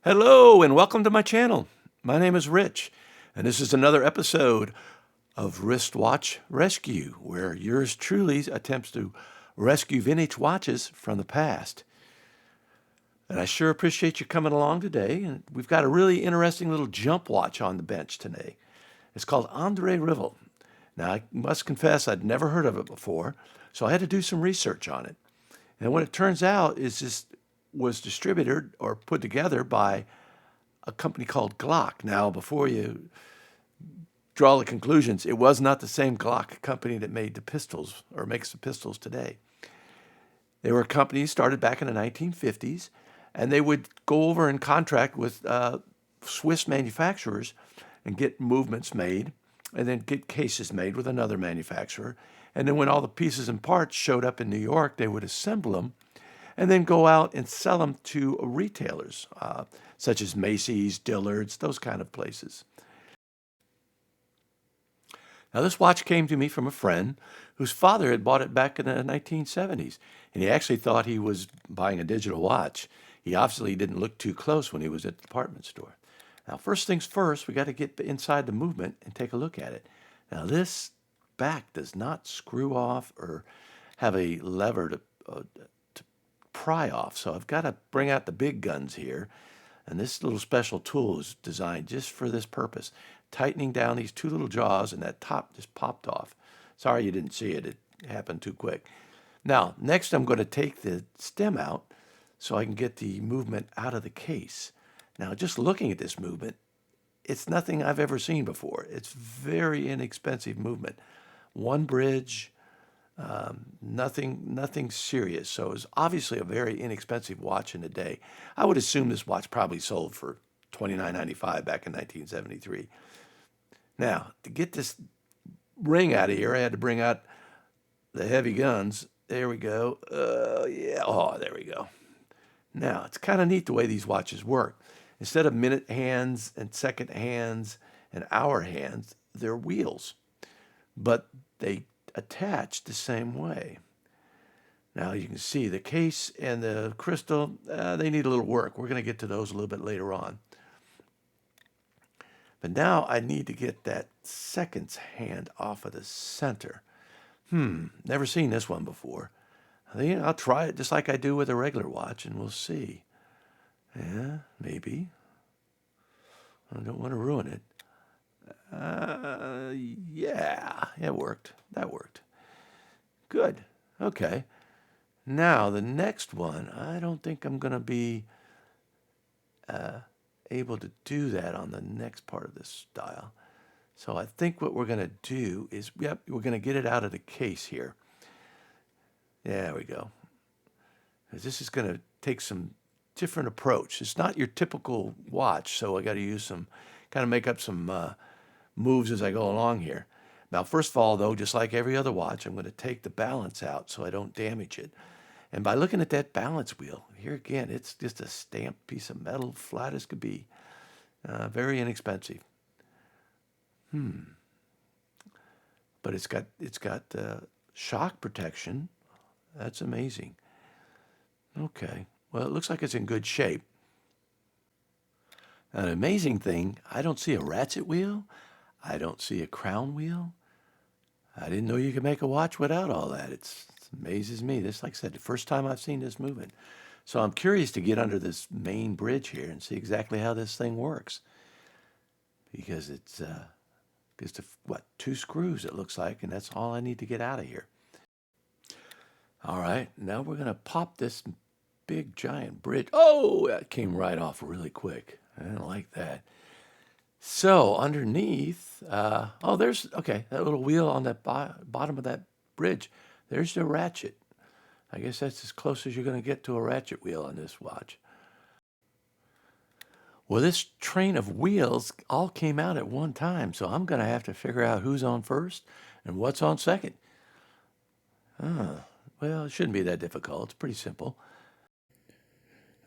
Hello and welcome to my channel. My name is Rich, and this is another episode of Wristwatch Rescue, where yours truly attempts to rescue vintage watches from the past. And I sure appreciate you coming along today. And we've got a really interesting little jump watch on the bench today. It's called Andre Rivalle. Now, I must confess I'd never heard of it before, so I had to do some research on it. And what it turns out is this was distributed or put together by a company called Glock. Now, before you draw the conclusions, it was not the same Glock company that made the pistols or makes the pistols today. They were a company started back in the 1950s, and they would go over and contract with Swiss manufacturers and get movements made and then get cases made with another manufacturer. And then when all the pieces and parts showed up in New York, they would assemble them and then go out and sell them to retailers, such as Macy's, Dillard's, those kind of places. Now, this watch came to me from a friend whose father had bought it back in the 1970s, and he actually thought he was buying a digital watch. He obviously didn't look too close when he was at the department store. Now, first things first, we got to get inside the movement and take a look at it. Now, this back does not screw off or have a lever to pry off. So I've got to bring out the big guns here. And this little special tool is designed just for this purpose. Tightening down these two little jaws, and that top just popped off. Sorry you didn't see it. It happened too quick. Now, next I'm going to take the stem out so I can get the movement out of the case. Now, just looking at this movement, it's nothing I've ever seen before. It's very inexpensive movement. One bridge, nothing serious. So it's obviously a very inexpensive watch in the day. I would assume this watch probably sold for $29.95 back in 1973. Now, to get this ring out of here, I had to bring out the heavy guns. There we go. Yeah. Oh, there we go. Now, it's kind of neat the way these watches work. Instead of minute hands and second hands and hour hands, they're wheels. But they attach the same way. Now you can see the case and the crystal, they need a little work. We're going to get to those a little bit later on. But now I need to get that second hand off of the center. Never seen this one before. I think I'll try it just like I do with a regular watch, and we'll see. Yeah, maybe. I don't want to ruin it. Yeah, it worked. That worked. Good. Okay. Now, the next one, I don't think I'm going to be able to do that on the next part of this style. So I think what we're going to do is, we're going to get it out of the case here. There we go. This is going to take some different approach. It's not your typical watch, so I got to use some, kind of make up some moves as I go along here. Now, first of all, though, just like every other watch, I'm going to take the balance out so I don't damage it. And by looking at that balance wheel, here again, it's just a stamped piece of metal, flat as could be. Very inexpensive. But it's got shock protection. That's amazing. Okay. Well, it looks like it's in good shape. An amazing thing, I don't see a ratchet wheel. I don't see a crown wheel. I didn't know you could make a watch without all that. It amazes me. This, like I said, the first time I've seen this moving. So I'm curious to get under this main bridge here and see exactly how this thing works. Because it's just, two screws it looks like, and that's all I need to get out of here. All right, now we're going to pop this big giant bridge. Oh, that came right off really quick. I didn't like that. So underneath, okay, that little wheel on that bottom of that bridge, there's the ratchet. I guess that's as close as you're going to get to a ratchet wheel on this watch. Well, this train of wheels all came out at one time, so I'm going to have to figure out who's on first and what's on second. Well, it shouldn't be that difficult. It's pretty simple.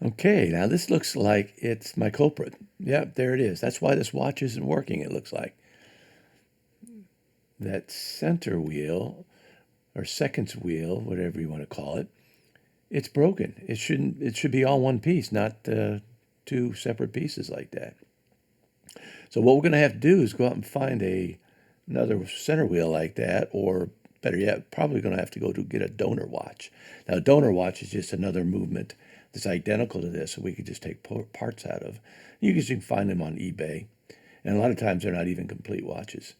Okay, now this looks like it's my culprit. Yep, there it is. That's why this watch isn't working, it looks like. That center wheel, or seconds wheel, whatever you want to call it, it's broken. It should be all one piece, not two separate pieces like that. So what we're going to have to do is go out and find another center wheel like that, or better yet, probably going to have to go to get a donor watch. Now, a donor watch is just another movement that's identical to this, so we could just take parts out of. You can find them on eBay, and a lot of times they're not even complete watches.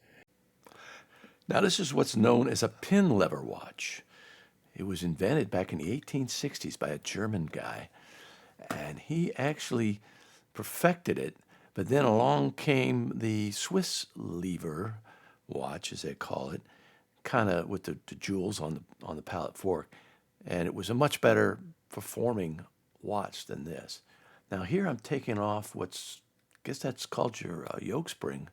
Now, this is what's known as a pin lever watch. It was invented back in the 1860s by a German guy, and he actually perfected it. But then along came the Swiss lever watch, as they call it, kind of with the jewels on the pallet fork, and it was a much better performing watch than this. Now here I'm taking off I guess that's called your yoke spring.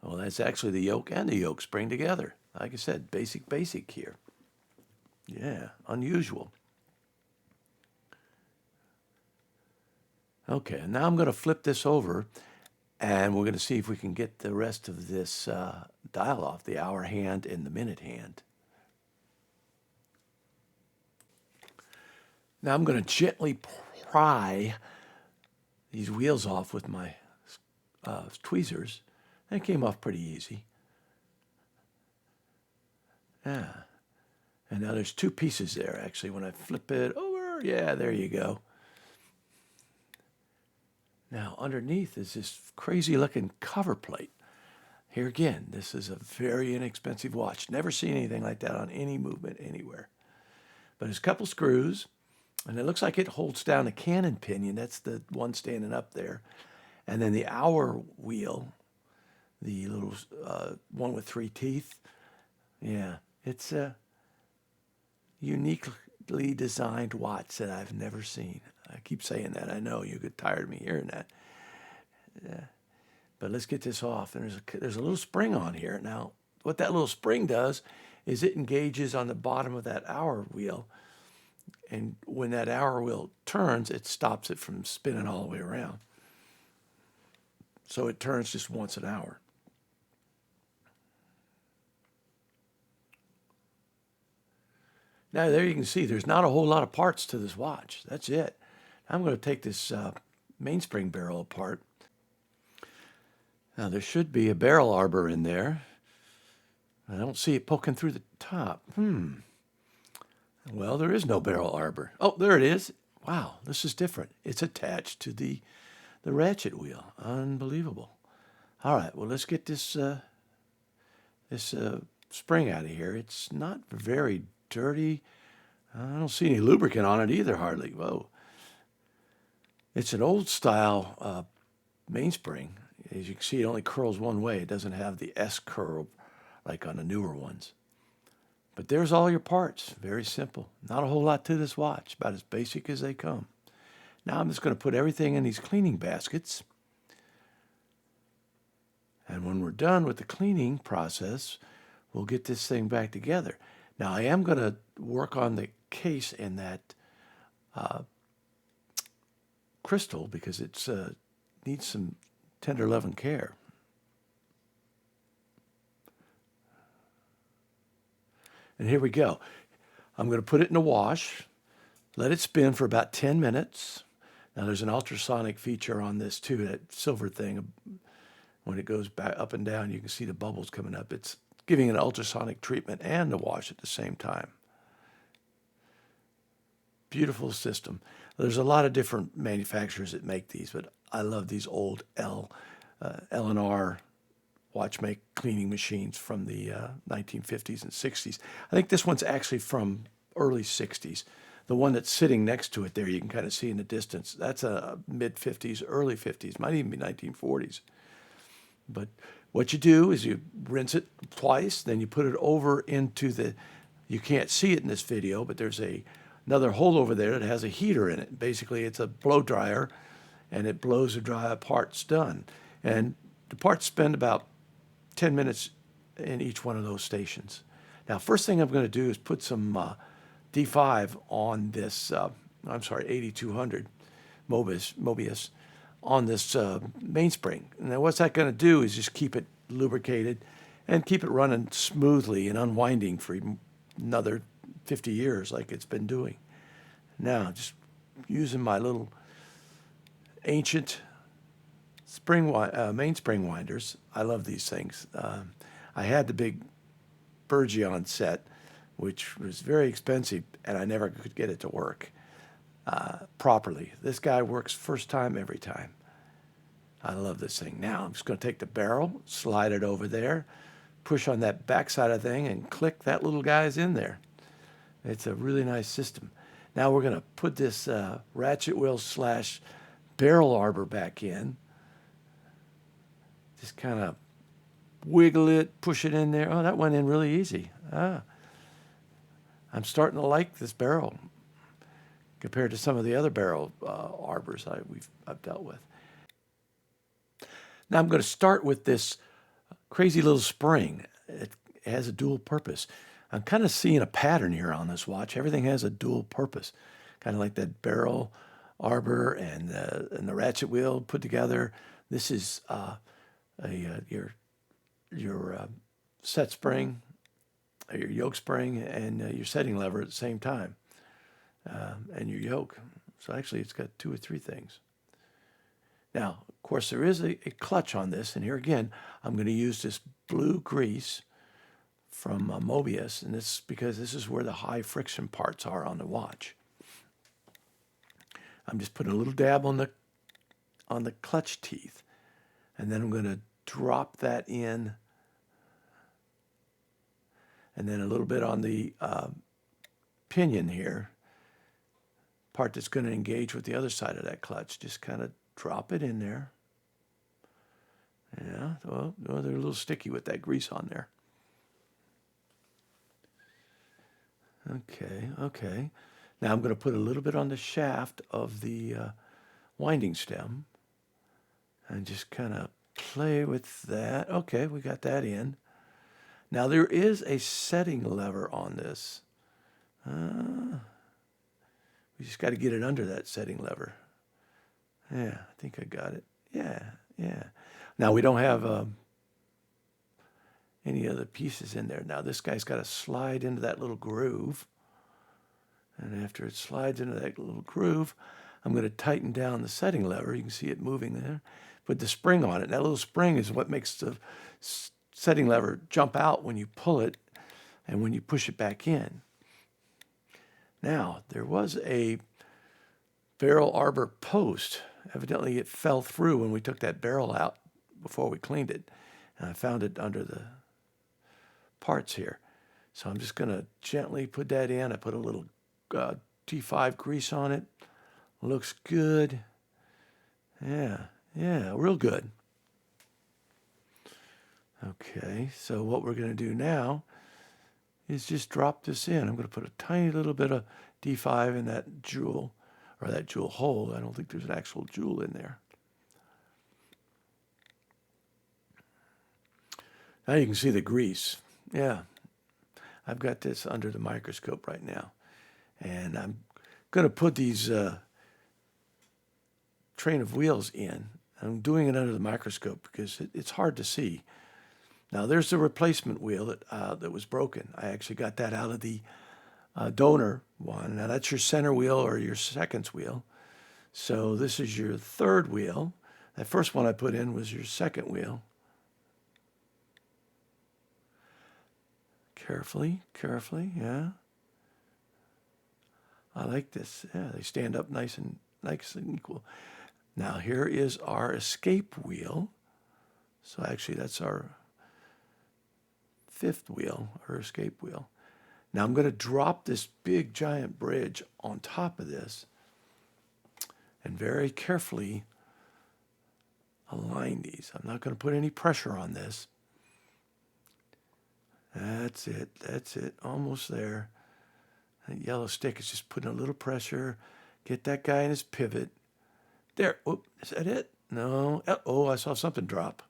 Well, that's actually the yoke and the yoke spring together. Like I said, basic here. Yeah, unusual. Okay, now I'm going to flip this over, and we're going to see if we can get the rest of this dial off, the hour hand and the minute hand. Now I'm going to gently pry these wheels off with my tweezers. And it came off pretty easy. Yeah. And now there's two pieces there, actually. When I flip it over, yeah, there you go. Now, underneath is this crazy-looking cover plate. Here again, this is a very inexpensive watch. Never seen anything like that on any movement anywhere. But there's a couple screws, and it looks like it holds down a cannon pinion. That's the one standing up there. And then the hour wheel, the little one with 3 teeth. Yeah, it's a uniquely designed watch that I've never seen. I keep saying that. I know you get tired of me hearing that. Yeah. But let's get this off. And there's a little spring on here. Now, what that little spring does is it engages on the bottom of that hour wheel. And when that hour wheel turns, it stops it from spinning all the way around. So it turns just once an hour. Now, there you can see there's not a whole lot of parts to this watch. That's it. I'm going to take this mainspring barrel apart. Now, there should be a barrel arbor in there. I don't see it poking through the top. Well, there is no barrel arbor. Oh, there it is. Wow, this is different. It's attached to the ratchet wheel. Unbelievable. All right, well, let's get this spring out of here. It's not very dirty. I don't see any lubricant on it either, hardly. Whoa. It's an old style mainspring. As you can see, it only curls one way. It doesn't have the S curve like on the newer ones. But there's all your parts. Very simple. Not a whole lot to this watch. About as basic as they come. Now I'm just going to put everything in these cleaning baskets. And when we're done with the cleaning process, we'll get this thing back together. Now I am going to work on the case in that crystal because it needs some tender love and care. And here we go. I'm going to put it in a wash, let it spin for about 10 minutes. Now there's an ultrasonic feature on this too, that silver thing. When it goes back up and down, you can see the bubbles coming up. It's giving an ultrasonic treatment and a wash at the same time. Beautiful system. There's a lot of different manufacturers that make these, but I love these old L&R watchmaking cleaning machines from the 1950s and 60s. I think this one's actually from early 60s. The one that's sitting next to it there, you can kind of see in the distance. That's a mid-50s, early 50s, might even be 1940s. But what you do is you rinse it twice, then you put it over into you can't see it in this video, but there's another hole over there that has a heater in it. Basically, it's a blow dryer, and it blows the dry parts done. And the parts spend about 10 minutes in each one of those stations. Now, first thing I'm going to do is put some D5 on this, 8200 Mobius on this mainspring. Now, what's that going to do is just keep it lubricated and keep it running smoothly and unwinding for another 50 years like it's been doing. Now, just using my little ancient mainspring winders. I love these things. I had the big Bergeon set, which was very expensive, and I never could get it to work properly. This guy works first time every time. I love this thing. Now I'm just going to take the barrel, slide it over there, push on that back side of the thing, and click that little guy's in there. It's a really nice system. Now we're going to put this ratchet wheel / barrel arbor back in. Just kind of wiggle it, push it in there. Oh, that went in really easy. I'm starting to like this barrel compared to some of the other barrel arbors I've dealt with. Now I'm going to start with this crazy little spring. It has a dual purpose. I'm kind of seeing a pattern here on this watch. Everything has a dual purpose, kind of like that barrel arbor and the ratchet wheel put together. This is your set spring, your yoke spring, and your setting lever at the same time, and your yoke. So actually, it's got 2 or 3 things. Now, of course, there is a clutch on this, and here again, I'm going to use this blue grease from Mobius, and this because this is where the high friction parts are on the watch. I'm just putting a little dab on the clutch teeth, and then I'm going to drop that in, and then a little bit on the pinion here, part that's going to engage with the other side of that clutch. Just kind of drop it in there. Yeah, well, they're a little sticky with that grease on there. Okay. Now I'm going to put a little bit on the shaft of the winding stem and just kind of play with that. Okay, we got that in. Now there is a setting lever on this. We just got to get it under that setting lever. Yeah, I think I got it. Yeah. Now we don't have any other pieces in there. Now this guy's got to slide into that little groove. And after it slides into that little groove, I'm going to tighten down the setting lever. You can see it moving there. Put the spring on it. That little spring is what makes the setting lever jump out when you pull it and when you push it back in. Now, there was a barrel arbor post. Evidently, it fell through when we took that barrel out before we cleaned it. And I found it under the parts here. So I'm just going to gently put that in. I put a little T5 grease on it. Looks good. Yeah, real good. Okay, so what we're going to do now is just drop this in. I'm going to put a tiny little bit of D5 in that jewel, or that jewel hole. I don't think there's an actual jewel in there. Now you can see the grease. Yeah, I've got this under the microscope right now. And I'm going to put these train of wheels in. I'm doing it under the microscope because it's hard to see. Now there's the replacement wheel that was broken. I actually got that out of the donor one. Now that's your center wheel or your seconds wheel. So this is your third wheel. That first one I put in was your second wheel. Carefully, yeah. I like this. Yeah, they stand up nice and equal. Now here is our escape wheel. So actually that's our fifth wheel, or escape wheel. Now I'm going to drop this big giant bridge on top of this and very carefully align these. I'm not going to put any pressure on this. That's it, almost there. That yellow stick is just putting a little pressure. Get that guy in his pivot. There, whoop, is that it? No, oh, I saw something drop.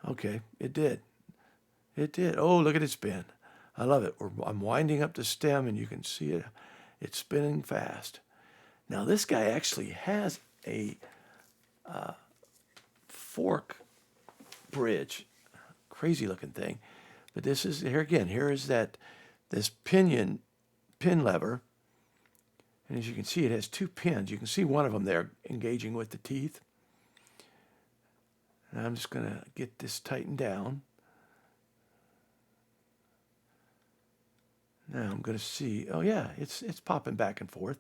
Okay, it did. Oh, look at it spin. I love it. I'm winding up the stem and you can see it. It's spinning fast. Now this guy actually has a fork bridge. Crazy looking thing. But this is, here is this pin lever And as you can see, it has 2 pins. You can see one of them there engaging with the teeth. And I'm just going to get this tightened down. Now I'm going to see, oh yeah, it's popping back and forth.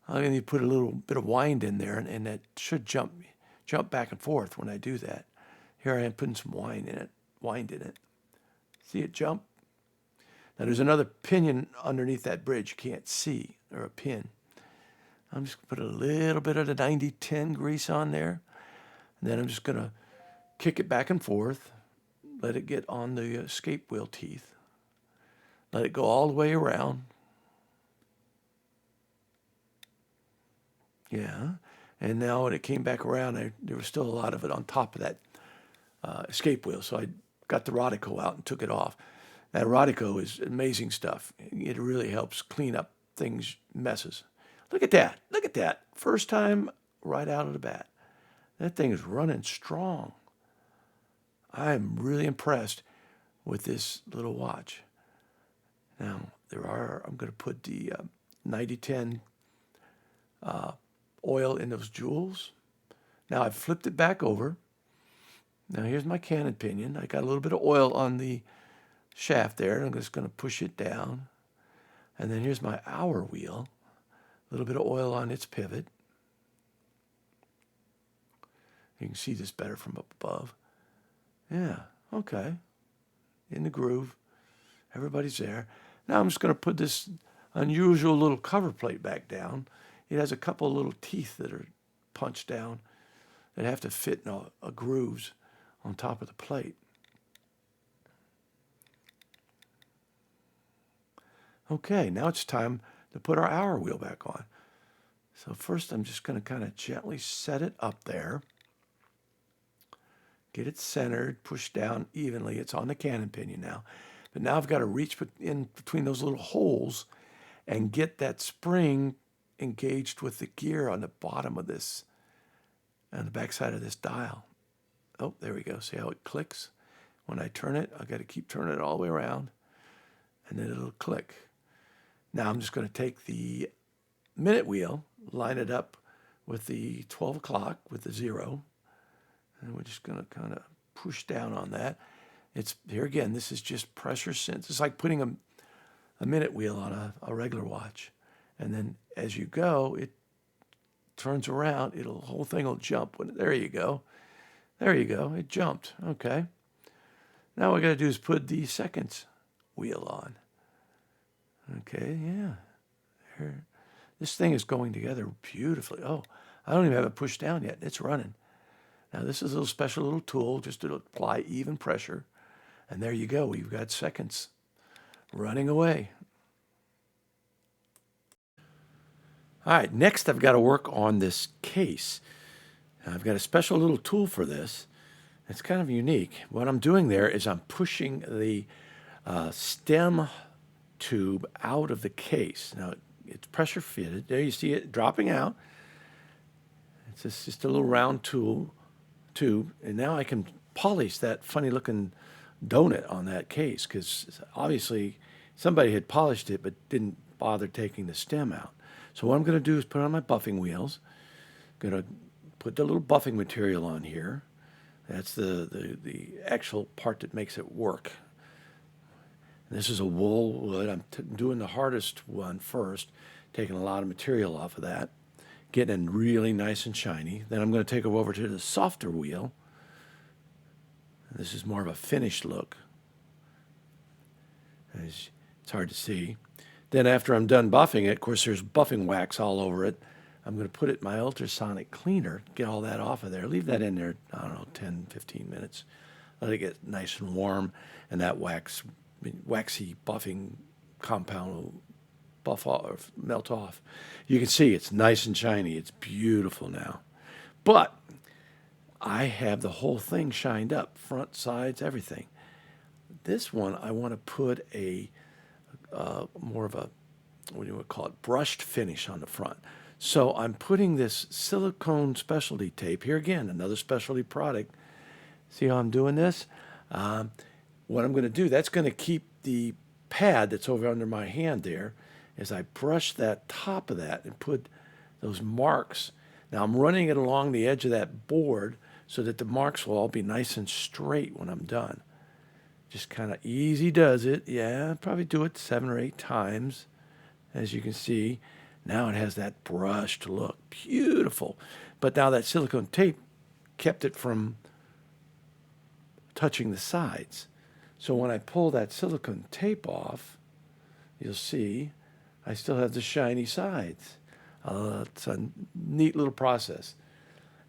I'm going to put a little bit of wind in there, and that should jump back and forth when I do that. Here I am putting some wind in it. See it jump? Now there's another pinion underneath that bridge you can't see, or a pin. I'm just going to put a little bit of the 90-10 grease on there, and then I'm just going to kick it back and forth, let it get on the escape wheel teeth, let it go all the way around. Yeah, and now when it came back around, there was still a lot of it on top of that escape wheel, so I got the Rodico out and took it off. That Rodico is amazing stuff. It really helps clean up things, messes. Look at that. Look at that. First time right out of the bat. That thing is running strong. I'm really impressed with this little watch. Now, I'm going to put the 90-10 oil in those jewels. Now, I've flipped it back over. Now, here's my cannon pinion. I got a little bit of oil on the shaft there. I'm just going to push it down. And then here's my hour wheel. A little bit of oil on its pivot. You can see this better from up above. Yeah, okay. In the groove. Everybody's there. Now I'm just going to put this unusual little cover plate back down. It has a couple of little teeth that are punched down that have to fit in a grooves on top of the plate. Okay, now it's time to put our hour wheel back on. So first I'm just going to kind of gently set it up there. Get it centered, push down evenly. It's on the cannon pinion now. But now I've got to reach in between those little holes and get that spring engaged with the gear on the bottom of this, on the backside of this dial. Oh, there we go. See how it clicks? When I turn it, I've got to keep turning it all the way around, and then it'll click. Now I'm just going to take the minute wheel, line it up with the 12 o'clock with the 0, and we're just going to kind of push down on that. It's here again, this is just pressure sense. It's like putting a minute wheel on a regular watch. And then as you go, it turns around, the whole thing will jump. There you go. There you go. It jumped. Okay. Now what we got to do is put the seconds wheel on. Okay, yeah. There. This thing is going together beautifully. Oh, I don't even have it pushed down yet. It's running. Now this is a little special little tool just to apply even pressure. And there you go. We've got seconds running away. All right, next I've got to work on this case. I've got a special little tool for this. It's kind of unique. What I'm doing there is I'm pushing the stem tube out of the case. Now, it's pressure fitted. There you see it dropping out. It's just a little round tube. And now I can polish that funny looking donut on that case, because obviously somebody had polished it but didn't bother taking the stem out. So what I'm going to do is put on my buffing wheels. I'm going to put the little buffing material on here. That's the actual part that makes it work. And this is a wool wood. I'm doing the hardest one first, taking a lot of material off of that, getting it really nice and shiny. Then I'm going to take it over to the softer wheel. This is more of a finished look. It's hard to see. Then after I'm done buffing it, of course there's buffing wax all over it. I'm going to put it in my ultrasonic cleaner, get all that off of there. Leave that in there, I don't know, 10, 15 minutes. Let it get nice and warm, and that waxy buffing compound will buff off, or melt off. You can see it's nice and shiny. It's beautiful now. But I have the whole thing shined up, front, sides, everything. This one, I want to put a more of a, what do you call it, brushed finish on the front. So I'm putting this silicone specialty tape, here again, another specialty product. See how I'm doing this? What I'm going to do, that's going to keep the pad that's over under my hand there, is I brush that top of that and put those marks. Now I'm running it along the edge of that board so that the marks will all be nice and straight when I'm done. Just kind of easy does it. Yeah, probably do it 7 or 8 times. As you can see, now it has that brushed look. Beautiful. But now that silicone tape kept it from touching the sides. So when I pull that silicone tape off, you'll see I still have the shiny sides. It's a neat little process.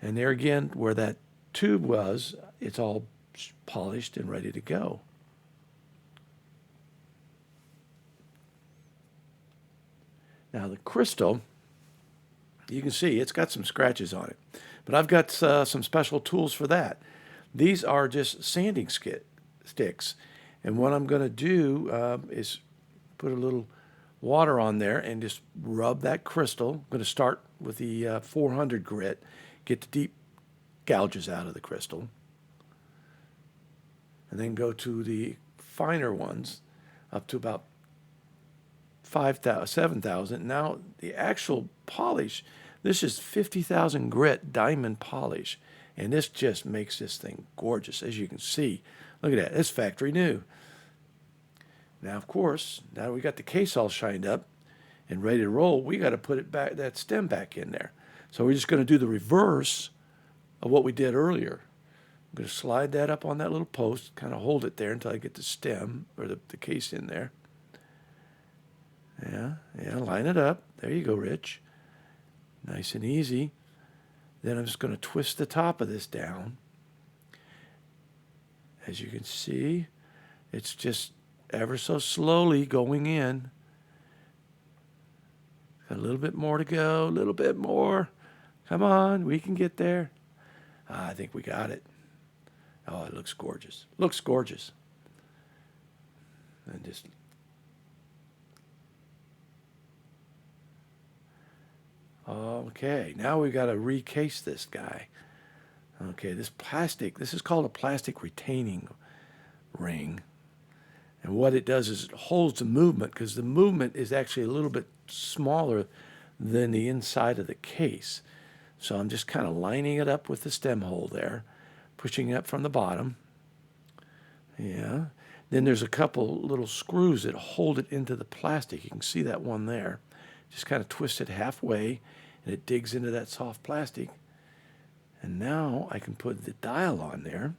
And there again, where that tube was, it's all polished and ready to go. Now the crystal, you can see it's got some scratches on it. But I've got some special tools for that. These are just sanding sticks. And what I'm going to do is put a little water on there and just rub that crystal. I'm going to start with the 400 grit, get the deep gouges out of the crystal, and then go to the finer ones up to about 5,000, 7,000. Now the actual polish, this is 50,000 grit diamond polish, and this just makes this thing gorgeous. As you can see, look at that, it's factory new. Now, of course, now that we got the case all shined up and ready to roll, we got to put it back, that stem back in there. So we're just going to do the reverse of what we did earlier. I'm going to slide that up on that little post, kind of hold it there until I get the stem or the case in there. Yeah, line it up. There you go, Rich. Nice and easy. Then I'm just going to twist the top of this down. As you can see, it's just ever so slowly going in. Got a little bit more to go, a little bit more. Come on, we can get there. I think we got it. Oh, it looks gorgeous. Looks gorgeous. And just okay, now we've got to recase this guy. Okay, this plastic, this is called a plastic retaining ring. And what it does is it holds the movement, because the movement is actually a little bit smaller than the inside of the case. So I'm just kind of lining it up with the stem hole there, pushing it up from the bottom. Yeah. Then there's a couple little screws that hold it into the plastic. You can see that one there. Just kind of twist it halfway, and it digs into that soft plastic. And now I can put the dial on there.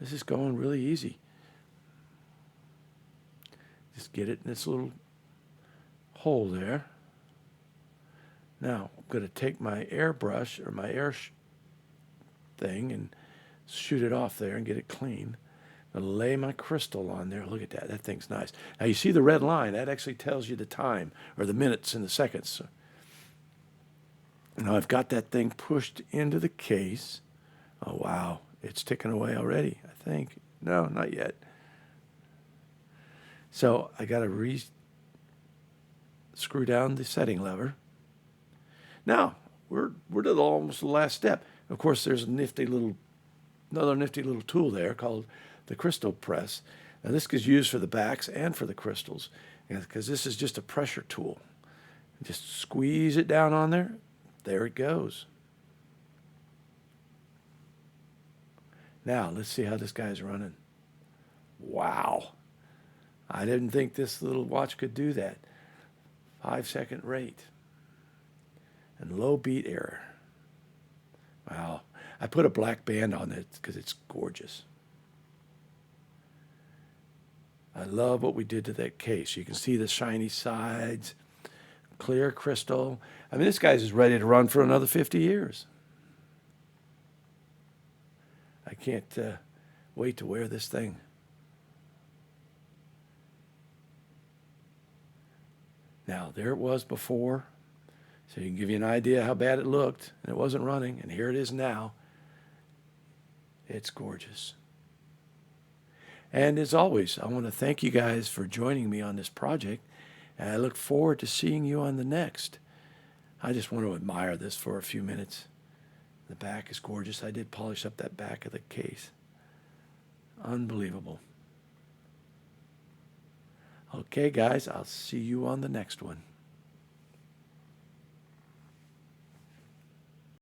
This is going really easy. Just get it in this little hole there. Now I'm going to take my airbrush or my air thing and shoot it off there and get it clean. I'm going to lay my crystal on there. Look at that. That thing's nice. Now you see the red line. That actually tells you the time, or the minutes and the seconds. Now I've got that thing pushed into the case. Oh, wow. It's ticking away already, I think. No, not yet. So I got to screw down the setting lever. Now we're to almost the last step. Of course, there's another nifty little tool there called the crystal press. Now this is used for the backs and for the crystals, because this is just a pressure tool. Just squeeze it down on there. There it goes. Now let's see how this guy's running. Wow. I didn't think this little watch could do that. 5-second rate. And low beat error. Wow. I put a black band on it because it's gorgeous. I love what we did to that case. You can see the shiny sides, clear crystal. I mean, this guy's is ready to run for another 50 years. I can't wait to wear this thing. Now, there it was before, so you can give you an idea how bad it looked, and it wasn't running, and here it is now. It's gorgeous. And as always, I want to thank you guys for joining me on this project, and I look forward to seeing you on the next. I just want to admire this for a few minutes. The back is gorgeous. I did polish up that back of the case. Unbelievable. Okay, guys, I'll see you on the next one.